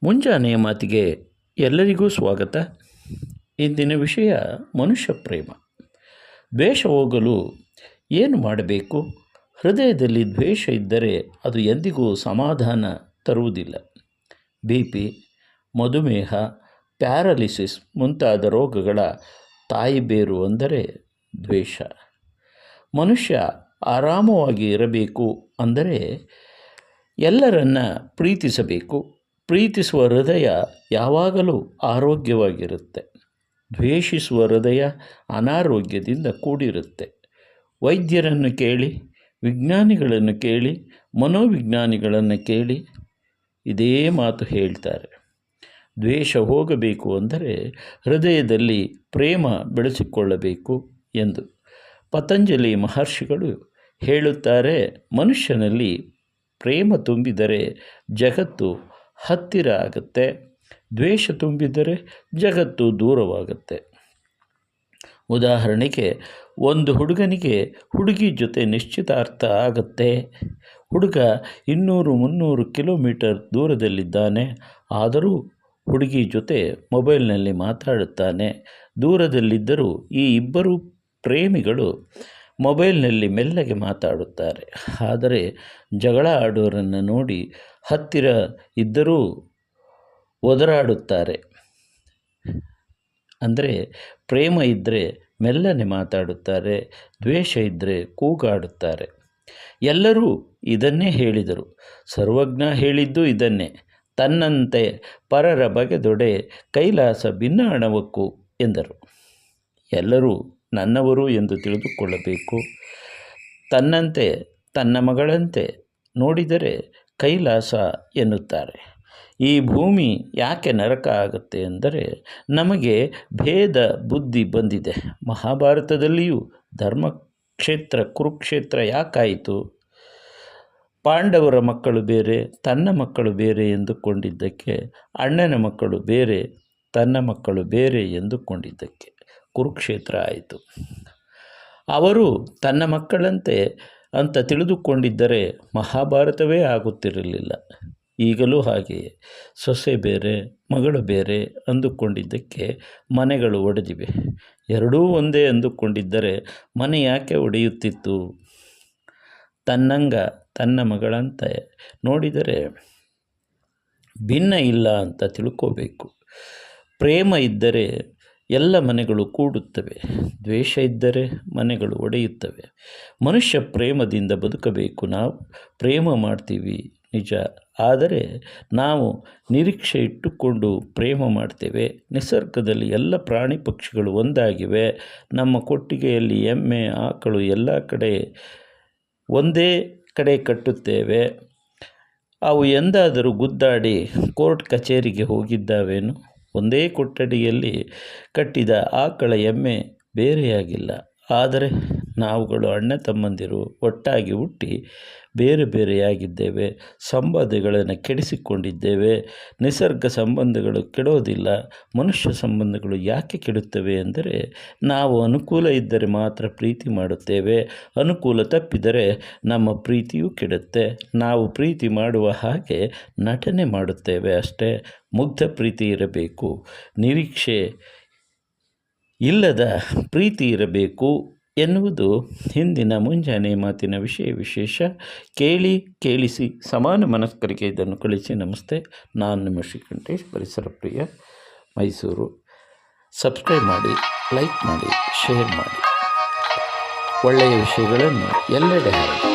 ಮುಂಜಾನೆಯ ಮಾತಿಗೆ ಎಲ್ಲರಿಗೂ ಸ್ವಾಗತ. ಇಂದಿನ ವಿಷಯ ಮನುಷ್ಯ ಪ್ರೇಮ. ದ್ವೇಷ ಹೋಗಲು ಏನು ಮಾಡಬೇಕು? ಹೃದಯದಲ್ಲಿ ದ್ವೇಷ ಇದ್ದರೆ ಅದು ಎಂದಿಗೂ ಸಮಾಧಾನ ತರುವುದಿಲ್ಲ. BP, ಮಧುಮೇಹ, ಪ್ಯಾರಲಿಸಿಸ್ ಮುಂತಾದ ರೋಗಗಳ ತಾಯಿಬೇರು ಅಂದರೆ ದ್ವೇಷ. ಮನುಷ್ಯ ಆರಾಮವಾಗಿ ಇರಬೇಕು ಅಂದರೆ ಎಲ್ಲರನ್ನ ಪ್ರೀತಿಸಬೇಕು. ಪ್ರೀತಿಸುವ ಹೃದಯ ಯಾವಾಗಲೂ ಆರೋಗ್ಯವಾಗಿರುತ್ತೆ. ದ್ವೇಷಿಸುವ ಹೃದಯ ಅನಾರೋಗ್ಯದಿಂದ ಕೂಡಿರುತ್ತೆ. ವೈದ್ಯರನ್ನು ಕೇಳಿ, ವಿಜ್ಞಾನಿಗಳನ್ನು ಕೇಳಿ, ಮನೋವಿಜ್ಞಾನಿಗಳನ್ನು ಕೇಳಿ ಇದೇ ಮಾತು ಹೇಳ್ತಾರೆ. ದ್ವೇಷ ಹೋಗಬೇಕು ಅಂದರೆ ಹೃದಯದಲ್ಲಿ ಪ್ರೇಮ ಬೆಳೆಸಿಕೊಳ್ಳಬೇಕು ಎಂದು. ಪತಂಜಲಿ ಮಹರ್ಷಿಗಳು ಹೇಳುತ್ತಾರೆ, ಮನುಷ್ಯನಲ್ಲಿ ಪ್ರೇಮ ತುಂಬಿದರೆ ಜಗತ್ತು ಹತ್ತಿರ ಆಗುತ್ತೆ, ದ್ವೇಷ ತುಂಬಿದರೆ ಜಗತ್ತು ದೂರವಾಗುತ್ತೆ. ಉದಾಹರಣೆಗೆ, ಒಂದು ಹುಡುಗನಿಗೆ ಹುಡುಗಿ ಜೊತೆ ನಿಶ್ಚಿತಾರ್ಥ ಆಗುತ್ತೆ. ಹುಡುಗ 200-300 ಕಿಲೋಮೀಟರ್ ದೂರದಲ್ಲಿದ್ದಾನೆ. ಆದರೂ ಹುಡುಗಿ ಜೊತೆ ಮೊಬೈಲ್ನಲ್ಲಿ ಮಾತಾಡುತ್ತಾನೆ. ದೂರದಲ್ಲಿದ್ದರೂ ಈ ಇಬ್ಬರು ಪ್ರೇಮಿಗಳು ಮೊಬೈಲ್ನಲ್ಲಿ ಮೆಲ್ಲಗೆ ಮಾತಾಡುತ್ತಾರೆ. ಆದರೆ ಜಗಳ ಆಡೋರನ್ನು ನೋಡಿ ಹತ್ತಿರ ಇದ್ದರೂ ಒದರಾಡುತ್ತಾರೆ. ಅಂದರೆ ಪ್ರೇಮ ಇದ್ದರೆ ಮೆಲ್ಲನೆ ಮಾತಾಡುತ್ತಾರೆ, ದ್ವೇಷ ಇದ್ದರೆ ಕೂಗಾಡುತ್ತಾರೆ. ಎಲ್ಲರೂ ಇದನ್ನೇ ಹೇಳಿದರು. ಸರ್ವಜ್ಞ ಹೇಳಿದ್ದು ಇದನ್ನೇ. ತನ್ನಂತೆ ಪರರ ಬಗೆದೊಡೆ ಕೈಲಾಸ ಭಿನ್ನಾಣವಕ್ಕು ಎಂದರು. ಎಲ್ಲರೂ ನನ್ನವರು ಎಂದು ತಿಳಿದುಕೊಳ್ಳಬೇಕು. ತನ್ನಂತೆ ತನ್ನ ಮಗಳಂತೆ ನೋಡಿದರೆ ಕೈಲಾಸ ಎನ್ನುತ್ತಾರೆ. ಈ ಭೂಮಿ ಯಾಕೆ ನರಕ ಆಗುತ್ತೆ ಎಂದರೆ ನಮಗೆ ಭೇದ ಬುದ್ಧಿ ಬಂದಿದೆ. ಮಹಾಭಾರತದಲ್ಲಿಯೂ ಧರ್ಮಕ್ಷೇತ್ರ ಕುರುಕ್ಷೇತ್ರ ಯಾಕಾಯಿತು? ಪಾಂಡವರ ಮಕ್ಕಳು ಬೇರೆ, ತನ್ನ ಮಕ್ಕಳು ಬೇರೆ ಎಂದುಕೊಂಡಿದ್ದಕ್ಕೆ, ಅಣ್ಣನ ಮಕ್ಕಳು ಬೇರೆ, ತನ್ನ ಮಕ್ಕಳು ಬೇರೆ ಎಂದುಕೊಂಡಿದ್ದಕ್ಕೆ ಕುರುಕ್ಷೇತ್ರ ಆಯಿತು. ಅವರು ತನ್ನ ಮಕ್ಕಳಂತೆ ಅಂತ ತಿಳಿದುಕೊಂಡಿದ್ದರೆ ಮಹಾಭಾರತವೇ ಆಗುತ್ತಿರಲಿಲ್ಲ. ಈಗಲೂ ಹಾಗೆಯೇ ಸೊಸೆ ಬೇರೆ, ಮಗಳು ಬೇರೆ ಅಂದುಕೊಂಡಿದ್ದಕ್ಕೆ ಮನೆಗಳು ಒಡೆದಿವೆ. ಎರಡೂ ಒಂದೇ ಅಂದುಕೊಂಡಿದ್ದರೆ ಮನೆ ಯಾಕೆ ಒಡೆಯುತ್ತಿತ್ತು? ತನ್ನಂಗ ತನ್ನ ಮಗಳಂತೆ ನೋಡಿದರೆ ಭಿನ್ನ ಇಲ್ಲ ಅಂತ ತಿಳ್ಕೋಬೇಕು. ಪ್ರೇಮ ಇದ್ದರೆ ಎಲ್ಲ ಮನೆಗಳು ಕೂಡುತ್ತವೆ, ದ್ವೇಷ ಇದ್ದರೆ ಮನೆಗಳು ಒಡೆಯುತ್ತವೆ. ಮನುಷ್ಯ ಪ್ರೇಮದಿಂದ ಬದುಕಬೇಕು. ನಾವು ಪ್ರೇಮ ಮಾಡ್ತೀವಿ ನಿಜ, ಆದರೆ ನಾವು ನಿರೀಕ್ಷೆ ಇಟ್ಟುಕೊಂಡು ಪ್ರೇಮ ಮಾಡ್ತೇವೆ. ನಿಸರ್ಗದಲ್ಲಿ ಎಲ್ಲ ಪ್ರಾಣಿ ಪಕ್ಷಿಗಳು ಒಂದಾಗಿವೆ. ನಮ್ಮ ಕೊಟ್ಟಿಗೆಯಲ್ಲಿ ಎಮ್ಮೆ, ಆಕಳು ಎಲ್ಲ ಕಡೆ ಒಂದೇ ಕಡೆ ಕಟ್ಟುತ್ತೇವೆ. ಅವು ಎಂದಾದರೂ ಗುದ್ದಾಡಿ ಕೋರ್ಟ್ ಕಚೇರಿಗೆ ಹೋಗಿದ್ದಾವೇನು? ಒಂದೇ ಕೊಠಡಿಯಲ್ಲಿ ಕಟ್ಟಿದ ಆಕಳ ಎಮ್ಮೆ ಬೇರೆಯಾಗಿಲ್ಲ. ಆದರೆ ನಾವುಗಳು ಅಣ್ಣ ತಮ್ಮಂದಿರು ಒಟ್ಟಾಗಿ ಹುಟ್ಟಿ ಬೇರೆ ಬೇರೆಯಾಗಿದ್ದೇವೆ. ಸಂಬಂಧಗಳನ್ನು ಕೆಡಿಸಿಕೊಂಡಿದ್ದೇವೆ. ನಿಸರ್ಗ ಸಂಬಂಧಗಳು ಕೆಡೋದಿಲ್ಲ. ಮನುಷ್ಯ ಸಂಬಂಧಗಳು ಯಾಕೆ ಕೆಡುತ್ತವೆ ಎಂದರೆ ನಾವು ಅನುಕೂಲ ಇದ್ದರೆ ಮಾತ್ರ ಪ್ರೀತಿ ಮಾಡುತ್ತೇವೆ. ಅನುಕೂಲ ತಪ್ಪಿದರೆ ನಮ್ಮ ಪ್ರೀತಿಯೂ ಕೆಡುತ್ತೆ. ನಾವು ಪ್ರೀತಿ ಮಾಡುವ ಹಾಗೆ ನಟನೆ ಮಾಡುತ್ತೇವೆ ಅಷ್ಟೇ. ಮುಗ್ಧ ಪ್ರೀತಿ ಇರಬೇಕು, ನಿರೀಕ್ಷೆ ಇಲ್ಲದ ಪ್ರೀತಿ ಇರಬೇಕು ಎನ್ನುವುದು ಹಿಂದಿನ ಮುಂಜಾನೆ ಮಾತಿನ ವಿಶೇಷ. ಕೇಳಿಸಿ ಸಮಾನ ಮನಸ್ಕರಿಗೆ ಇದನ್ನು ಕಳಿಸಿ. ನಮಸ್ತೆ. ನಾನು ನಿಮ್ಮ ಶ್ರೀಕಂಠೇಶ್, ಪರಿಸರ ಪ್ರಿಯ, ಮೈಸೂರು. ಸಬ್ಸ್ಕ್ರೈಬ್ ಮಾಡಿ, ಲೈಕ್ ಮಾಡಿ, ಶೇರ್ ಮಾಡಿ. ಒಳ್ಳೆಯ ವಿಷಯಗಳನ್ನು ಎಲ್ಲೆಡೆ ಹಾಕಿ.